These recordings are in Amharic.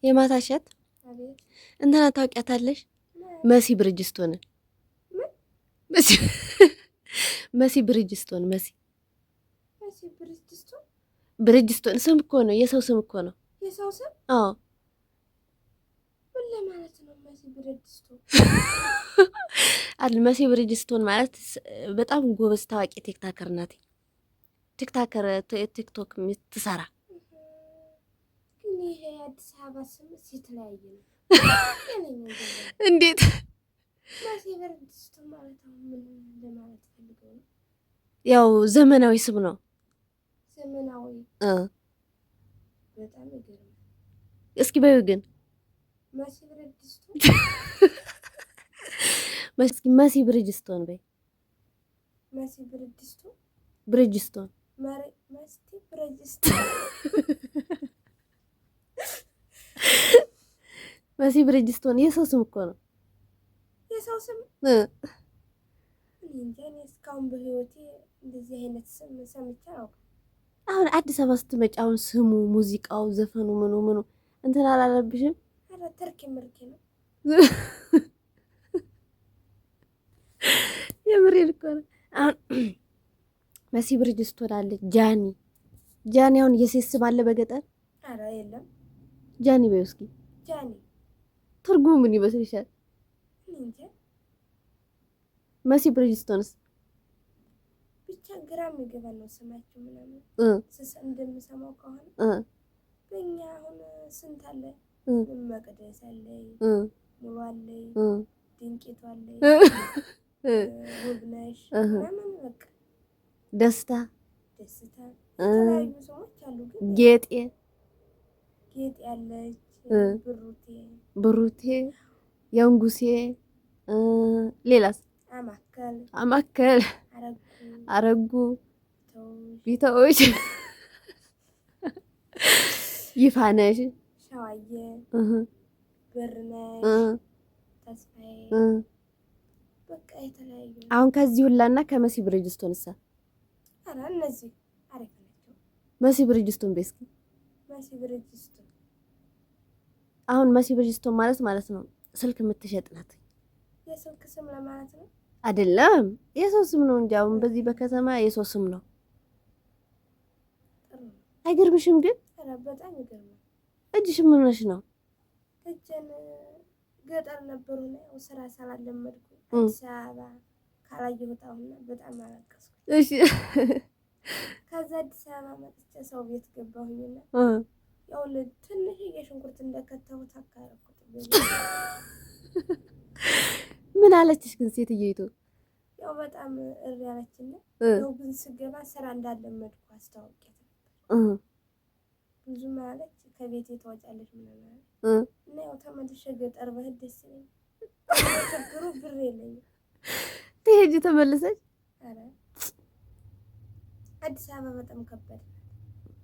የማታሸት እንትና ታውቂያታለሽ? መሲ ብርጅስቶን መሲ ብርጅስቶን ብርጅስቶን ስም እኮ ነው፣ የሰው ስም እኮ ነው። የሰው ስም? አዎ። ምን ለማለት ነው መሲ ብርጅስቶን? መሲ ብርጅስቶን ማለት በጣም ጎበዝ ታዋቂ ቲክታከር ናት። ቲክቶክ የምትሰራ ግን ይሄ የአዲስ አበባ ስም የተለያየ ነው። እንዴት መሲ ብርጅስቶን ማለት ምን ለማለት ፈልገው ነው? ያው ዘመናዊ ስም ነው። ዘመናዊ በጣም ይገርማል። እስኪ በይው ግን መሲ ብርጅስቶን መሲ ብርጅስቶን በይ። መሲ ብርጅስቶን ብርጅስቶን መሲ ብርጅስቶን የሰው ስም እኮ ነው። የሰው ስም እንጃ። እኔ እስካሁን በህይወቴ እንደዚህ አይነት ስም ሰምቼ አላውቅም። አሁን አዲስ አበባ ስትመጪ አሁን ስሙ፣ ሙዚቃው፣ ዘፈኑ ምኑ እንትን አላለብሽም? ኧረ ተርኪ ምርኪ ነው። የምሬን እኮ ነው። አሁን መሲ ብርጅስቶን አለች። ጃኒ አሁን የሴት ስም አለ በገጠር? ኧረ የለም። ጃኒ በይው እስኪ። ጃኒ ትርጉሙ ምን ይመስልሻል? እንጃ። መሲ ብርጅስቶንስ? ብቻ ግራ የሚገባ ነው ስማቸው ምናምን እንደምሰማው ከሆነ በእኛ አሁን ስንት አለ? መቅደስ አለ፣ ሙሉ አለ፣ ድንቂቱ አለ፣ ውብነሽ ምናምን በቃ ደስታ የተለያዩ ሰዎች አሉ። ግን ጌጤ ያለች፣ ብሩቴ፣ የንጉሴ፣ ሌላስ? አማከል፣ አረጉ፣ ቢተዎች፣ ይፋነሽ፣ ሸዋዬ፣ ብርነሽ፣ ተስፋዬ በቃ የተለያዩ። አሁን ከዚህ ሁላና ከመሲ ብርጅስቶን እሳ ኧረ እነዚህ አሪፍ ናቸው። መሲ ብርጅስቶን ቤስኪ መሲ ብርጅስቶን አሁን መሲ ብርጅስቶን ማለት ነው ስልክ የምትሸጥ ናት። የስልክ ስም ለማለት ነው አይደለም፣ የሰው ስም ነው እንጂ አሁን በዚህ በከተማ የሰው ስም ነው። አይገርምሽም? ግን ኧረ በጣም ይገርማል። እጅሽ ምን ሆነሽ ነው? እጄን ገጠር ነበሩና ያው ስራ ስላለመድኩ አዲስ አበባ ካላየሁት አሁንና በጣም አለቀስኩ። እሺ። ከዛ አዲስ አበባ መጥቼ ሰው ቤት ገባሁኝና ያው ትንሽ የሽንኩርት እንደከተሁት አካረኩት። ምን አለችሽ ግን ሴትዮይቱ? ያው በጣም እሪ አለችና ያው ግን ስገባ ስራ እንዳለመድኩ አስታውቂያት ነበር። ብዙ ማለት ከቤት የተወጫለች ምናምን እና ያው ተመልሼ ገጠር በህድ ደስ ይለኛል። ችግሩ ብር የለኝም። ትሄጂ ተመልሰሽ? ኧረ አዲስ አበባ በጣም ከበደ።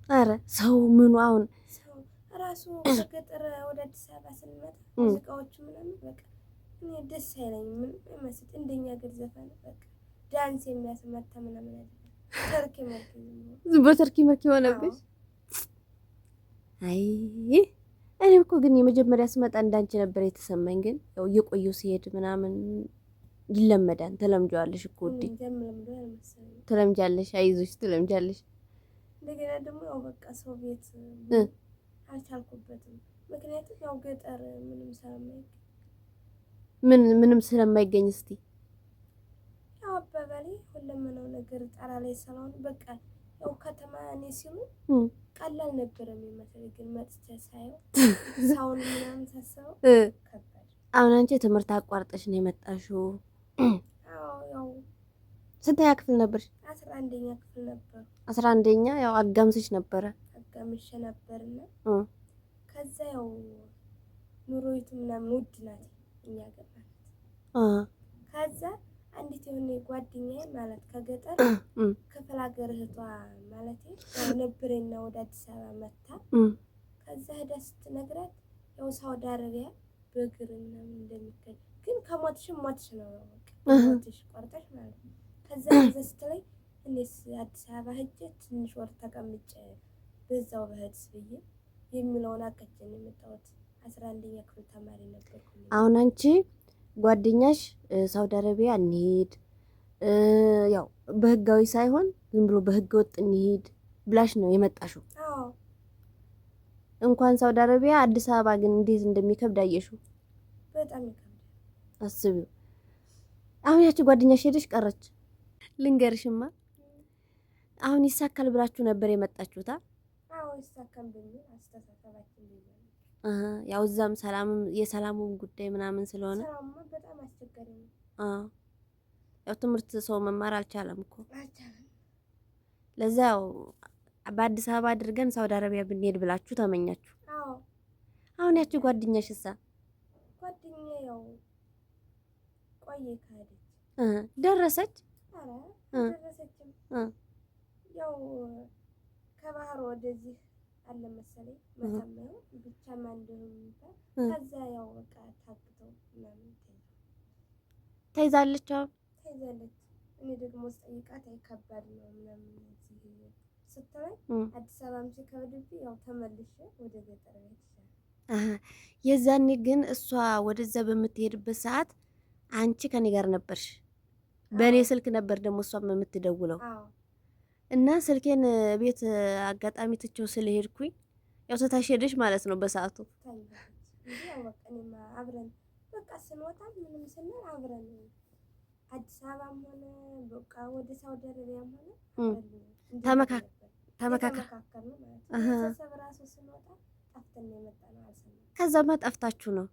ኧረ ሰው ምኑ አሁን ሰው ራሱ ከገጠር ወደ አዲስ አበባ ስንመጣ ሙዚቃዎቹ ምናምን በቃ እኔ ደስ አይለኝም። ምን መስል እንደኛ ሀገር ዘፈን በቃ ዳንስ የሚያስመታ ምናምን አይደለም። ተርኪ መልክ ነው። ዝም ብሎ ተርኪ መልክ ሆነብሽ። አይ እኔም እኮ ግን የመጀመሪያ ስመጣ እንዳንቺ ነበር የተሰማኝ። ግን ያው እየቆየሁ ሲሄድ ምናምን ይለመዳል። ተለምጃለሽ እኮ ውዴ፣ ትለምጃለሽ። አይዞሽ ትለምጃለሽ። እንደገና ደግሞ ያው በቃ ሰው ቤት አልቻልኩበትም። ምክንያቱም ያው ገጠር ምንም ስለማይገኝ እስቲ ያው አባባሌ ሁለመናው ነገር ጣራ ላይ ስለሆነ በቃ ያው ከተማ እኔ ሲሉ ቀላል ነበር የሚመስለኝ። ግን መጥቼ ሳየው ሳውን ምናምን ሳስበው ከባድ። አሁን አንቺ ትምህርት አቋርጠሽ ነው የመጣሽው? አዎ። ያው ስንተኛ ክፍል ነበርሽ? 11ኛ ክፍል ነበር። 11ኛ ያው አጋምስሽ ነበረ? አጋምሽ ነበርና ከዛ ያው ኑሮይቱ ምናምን ውድ ናት እኛ ገባን። ከዛ አንዲት የሆነ ጓደኛዬ ማለት ከገጠር ክፍለ ሀገር እህቷ ማለት ያው ነበረና ወደ አዲስ አበባ መጣ። ከዛ ሄዳ ስትነግራት ያው ሳውዲ አረቢያ በእግር ምናምን እንደሚከድ ግን ከሞትሽ ሞትሽ ነው በቃ ሞትሽ ቆርጠሽ ማለት ነው። ከዛ ስትለኝ እኔስ አዲስ አበባ ሄጄ ትንሽ ወር ተቀምጬ በዛው በህድስ ብዬ የሚለውን አቀጨኝ የመጣሁት። 11ኛ ክፍል ተማሪ ነበርኩ። አሁን አንቺ ጓደኛሽ ሳውዲ አረቢያ እንሂድ ያው በህጋዊ ሳይሆን ዝም ብሎ በህገ ወጥ እንሂድ ብላሽ ነው የመጣሽው። አዎ እንኳን ሳውዲ አረቢያ አዲስ አበባ ግን እንዴት እንደሚከብድ አየሽው። በጣም ይከብዳል። አስቢው። አሁን ያቺ ጓደኛሽ ሄደሽ ቀረች። ልንገርሽማ አሁን ይሳካል ብላችሁ ነበር የመጣችሁታ? አዎ ይሳካል በሚል አስተሳሰባችን ነው። ያው እዛም ሰላምም የሰላሙም ጉዳይ ምናምን ስለሆነ ሰላም በጣም አስቸጋሪ ነው። ያው ትምህርት ሰው መማር አልቻለም እኮ አልቻለም። ለዛ ያው በአዲስ አበባ አድርገን ሳውዲ አረቢያ ብንሄድ ብላችሁ ተመኛችሁ። አዎ አሁን ያቺ ጓደኛሽ እሳ ጓደኛዬ ያው ቆየ ካለች ደረሰች? አረ ደረሰችም። ያው ከባህር ወደዚህ አለ መሰለኝ መተማው ብቻ ማን እንደሆነ ከዛ ያው በቃ ታግተው ምናምን ተይዛለች። ተይዛለች። እኔ ደግሞ ስጠይቃት ከባድ ነው ምናምን እዚህ ስትለኝ አዲስ አበባም ሲከብድብኝ ያው ተመልሼ ወደ ገጠር ቤት ይሻላል። የዛኔ ግን እሷ ወደዛ በምትሄድበት ሰዓት አንቺ ከኔ ጋር ነበርሽ። በእኔ ስልክ ነበር ደግሞ እሷም የምትደውለው እና ስልኬን ቤት አጋጣሚ ትቼው ስለሄድኩኝ ያው ተታሽ ሄደሽ ማለት ነው በሰዓቱ። ያው በቃ እኔማ አብረን በቃ ስንወጣ ምንም ስንል አብረን አዲስ አበባም ሆነ በቃ ወደ ሳውዲ አረቢያም ሆነ ተመካከር ነው ማለት ነው። ራሱ ስንወጣ ጠፍተን ነው የመጣነው። አልሰማም። ከዛማ ጠፍታችሁ ነው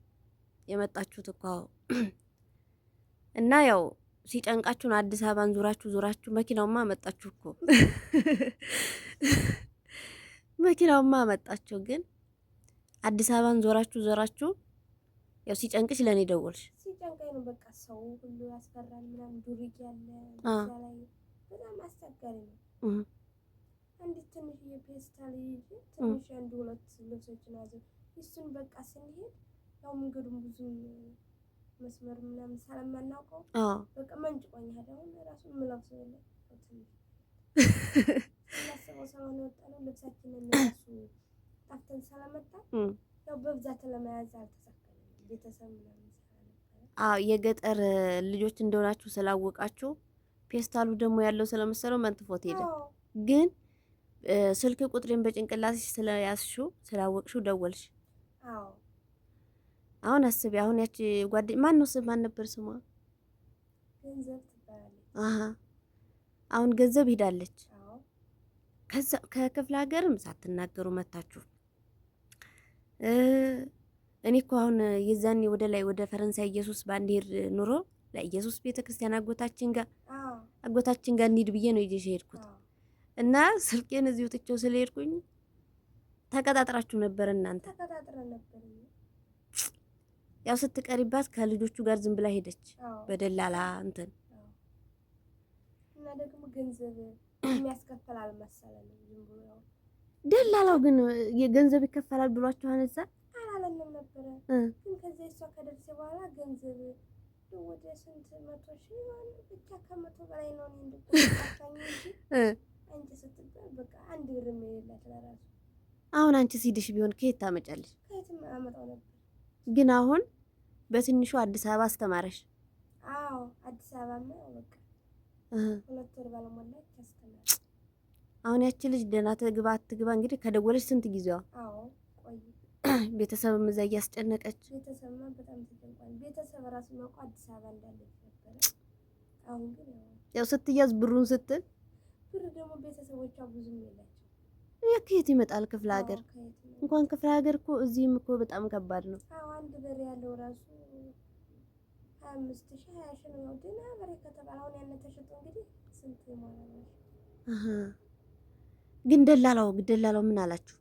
የመጣችሁት እኮ እና ያው ሲጨንቃችሁ ነው አዲስ አበባን ዙራችሁ መኪናውማ መጣችሁ እኮ መኪናውማ መጣችሁ። ግን አዲስ አበባን ዞራችሁ ያው ሲጨንቅሽ ለኔ ደወልሽ። ሲጨንቀኝ ነው በቃ ሰው ሁሉ ያስፈራል ምናምን ዱርዬ ያለ እዛ ላይ በጣም አስቸጋሪ ነው። አንዲት ትንሽ የፔስታል ይዤ ትንሽ አንድ ሁለት ልብሶችን ያዘ እሱን በቃ ስንሄድ ያው መንገዱን ብዙም መስመር ምናምን ስለማናውቀው በቃ መንጭቆኝ ሄደውን ራሱ የምለብሰው የለም። እናስበው ስለሆነ ወጣነው ልብሳችንን ራሱ ጠፍተን ስለመጣ ያው በብዛት ለመያዝ አልተሳካንም። ቤተሰብ ምናምን ስለነበረ የገጠር ልጆች እንደሆናችሁ ስላወቃችሁ ፔስታሉ ደግሞ ያለው ስለመሰለው መንጥፎት ሄደ። ግን ስልክ ቁጥሬን በጭንቅላትሽ ስለያዝሽው ስላወቅሽው ደወልሽ። አሁን አስቢ። አሁን ያቺ ጓደኛ ማን ነበር ስሟ? ገንዘብ ትባላለች። አሁን ገንዘብ ሄዳለች። ከዛ ከክፍለ ሀገርም ሳትናገሩ መታችሁ። እኔ እኮ አሁን የዛኔ ወደ ላይ ወደ ፈረንሳይ ኢየሱስ ባንዲር ኑሮ ለኢየሱስ ቤተክርስቲያን አጎታችን ጋር እንሂድ ብዬ ነው ይዤሽ ሄድኩት እና ስልኬን እዚሁ ትቼው ስለሄድኩኝ ተቀጣጥራችሁ ነበር እናንተ። ተቀጣጥረን ነበር። ያው ስትቀሪባት ከልጆቹ ጋር ዝም ብላ ሄደች በደላላ እንትን እና ደግሞ ገንዘብ የሚያስከፍል አልመሰለንም። ዝም ብሎ ያው ደላላው ግን የገንዘብ ይከፈላል ብሏችሁ አነሳ አላለንም ነበረ። ግን ከዚህ እሷ ከደረሰ በኋላ ገንዘብ ወደ ስንት መቶ ሺህ ይሆን ብቻ ከመቶ በላይ ነው እንደቆጣኝ እንጂ አንቺ ስትባል በቃ አንድ ብር የሌላት ለራሱ። አሁን አንቺ ሲድሽ ቢሆን ከየት ታመጫለሽ? ከየትም አመጣው ነበር። ግን አሁን በትንሹ አዲስ አበባ አስተማረሽ። አዎ አዲስ አበባ ነው በቃ 2 ወር ባለሞላ ያስተማረ። አሁን ያቺ ልጅ ደህና ትግባ አትግባ እንግዲህ ከደወለች ስንት ጊዜዋ? አዎ ቆይ ቤተሰብም እዛ እያስጨነቀች ቤተሰብማ በጣም ተጨንቋል። ቤተሰብ ራሱ ነው አዲስ አበባ እንዳለች ነበረ። አሁን ግን ያው ስትያዝ ብሩን ስትል ብር ደግሞ ቤተሰቦቿ ብዙም የላቸው። ከየት ይመጣል? ክፍለ ሀገር እንኳን ክፍለ ሀገር እኮ እዚህም እኮ በጣም ከባድ ነው። አዎ አንድ ብር ያለው ራሱ 25 ሺህ 20 ሺህ ነው። ደህና ብር ከተባለ አሁን ያነ ተሽጦ እንግዲህ ስንት ይሞላል? ግን ደላላው ምን አላችሁ?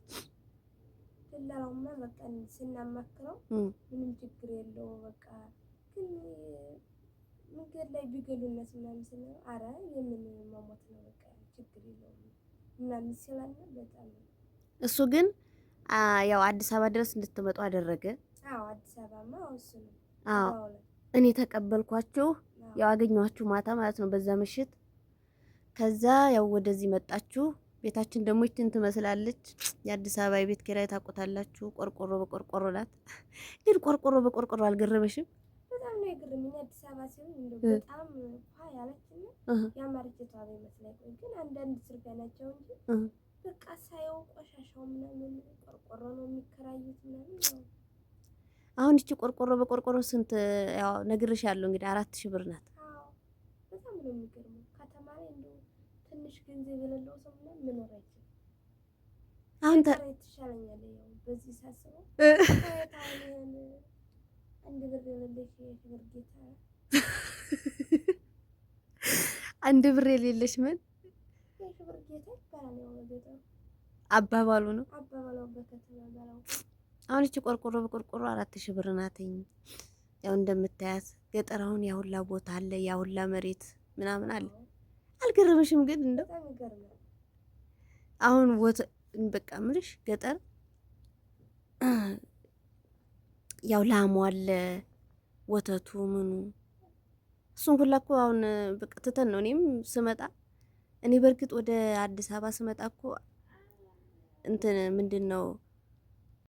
ደላላውማ በቃ ስናማክረው ምንም ችግር የለው በቃ ግን መንገድ ላይ ቢገሉነት ምናምን ስንለው አረ የምን መሞት ነው በቃ ችግር የለውም ምናምን ስላለ በጣም እሱ ግን ያው አዲስ አበባ ድረስ እንድትመጡ አደረገ። አዎ አዲስ አበባማ እሱ ነው። አዎ እኔ ተቀበልኳችሁ። ያው አገኘኋችሁ ማታ ማለት ነው በዛ ምሽት። ከዛ ያው ወደዚህ መጣችሁ። ቤታችን ደግሞ ይችን ትመስላለች። የአዲስ አበባ የቤት ኪራይ ታውቁታላችሁ። ቆርቆሮ በቆርቆሮ ናት። ግን ቆርቆሮ በቆርቆሮ አልገረመሽም? በጣም ነው የገረመኝ። አዲስ አበባ ሲሆን እንደው በጣም ያለችና ያማረችቷ ይመስላል። ግን አንዳንድ ስርጋ ናቸው እንጂ በቃ ሳየው ቆሻሻው ምናምን ቆርቆሮ ነው የሚከራዩት ምናምን ነው። አሁን እቺ ቆርቆሮ በቆርቆሮ ስንት ያው ነግሬሻለሁ እንግዲህ 4000 ብር ናት። አዎ በጣም ነው የሚገርመው። ከተማ ላይ እንደው ትንሽ ገንዘብ የሌለው ሰው ምናምን መኖር አይችልም። አሁን ትሻለኛል ያው በዚህ ሳስበው ታይታውን አንድ ብር የሌለሽ የሽብር ጌታ አንድ ብር የሌለሽ ምን የሽብር ጌታ ይባላል። ያው በጌታ አባባሉ ነው አባባሉ በከተማ ባለው አሁን እቺ ቆርቆሮ በቆርቆሮ 4000 ብር ናትኝ። ያው እንደምታያት ገጠር አሁን ያሁላ ቦታ አለ፣ ያሁላ መሬት ምናምን አለ። አልገረመሽም? ግን እንደው አሁን በቃ ምልሽ ገጠር ያው ላሙ አለ፣ ወተቱ ምኑ እሱን ሁላ እኮ አሁን በቃ ትተን ነው። እኔም ስመጣ እኔ በርግጥ ወደ አዲስ አበባ ስመጣ እኮ እንትን ምንድነው